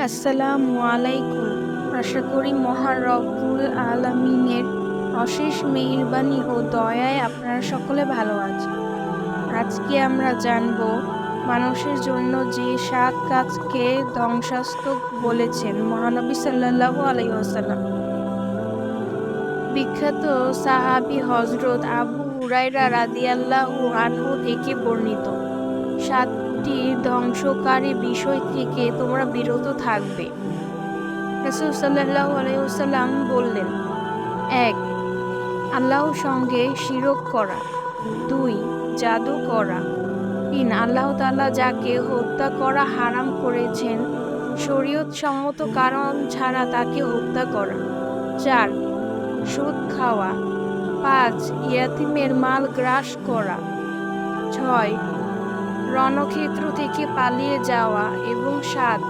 আসসালামু আলাইকুম। আশা করি মহান রব্বুল আলামিনের অশেষ মেহেরবানি ও দয়ায় আপনারা সকলে ভালো আছেন। আজকে আমরা জানব মানুষের জন্য যে ৭ কাজকে ধ্বংসাত্মক বলেছেন মহানবী সাল্লাল্লাহু আলাইহি ওয়াসাল্লাম। বিখ্যাত সাহাবী হযরত আবু হুরায়রা রাদিয়াল্লাহু আনহু থেকে বর্ণিত, ৭টি ধ্বংসকারী বিষয় থেকে তোমরা বিরত থাকবে। রাসূল সাল্লাল্লাহু আলাইহি ওয়াসাল্লাম বললেন, ১. আল্লাহর সঙ্গে শিরক করা। ২. জাদু করা। ৩. আল্লাহ তাআলা যাকে হত্যা করা হারাম করেছেন শরীয়ত সম্মত কারণ ছাড়া তাকে হত্যা করা। ৪. সুদ খাওয়া। ৫. ইয়াতীমের মাল গ্রাস করা। ৬. রণক্ষেত্র থেকে পালিয়ে যাওয়া এবং ৭.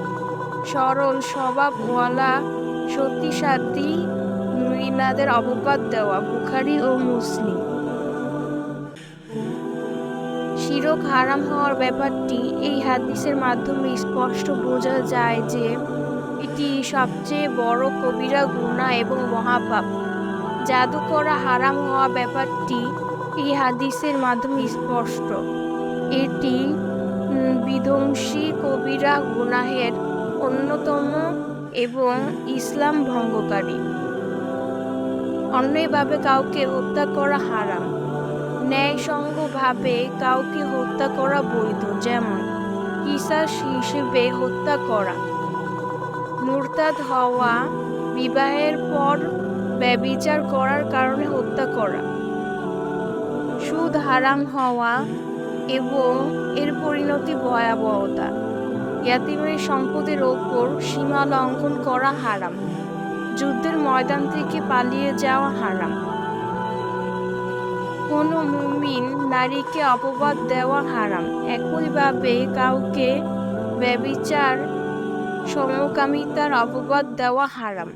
সরল স্বভাবওয়ালা সত্যিসাধ্যী মহিলাদের অপবাদ দেওয়া। বুখারী ও মুসলিম। শিরক হারাম হওয়ার ব্যাপারটি এই হাদিসের মাধ্যমে স্পষ্ট বোঝা যায় যে এটি সবচেয়ে বড় কবিরা গুনাহ এবং মহাপাপ। জাদু করা হারাম হওয়া ব্যাপারটি এই হাদিসের মাধ্যমে স্পষ্ট। এটি বিধ্বংসী কবিরা গুনাহের অন্যতম এবং ইসলাম ভঙ্গকারী। অন্যায়ভাবে কাউকে হত্যা করা হারাম, ন্যায়সঙ্গতভাবে কাউকে হত্যা করা বৈধ, যেমন কিসাস হিসেবে হত্যা করা, মুরতাদ হওয়া, বিবাহের পর ব্যভিচার করার কারণে হত্যা করা, সুদ হারাম হওয়া এবং এর পরিণতি ভয়াবহতা, ইয়াতীমের সম্পদের ওপর সীমা লঙ্ঘন করা হারাম, যুদ্ধের ময়দান থেকে পালিয়ে যাওয়া হারাম, কোনো মুমিন নারীকে অপবাদ দেওয়া হারাম, একইভাবে কাউকে ব্যভিচার সমকামিতার অপবাদ দেওয়া হারাম।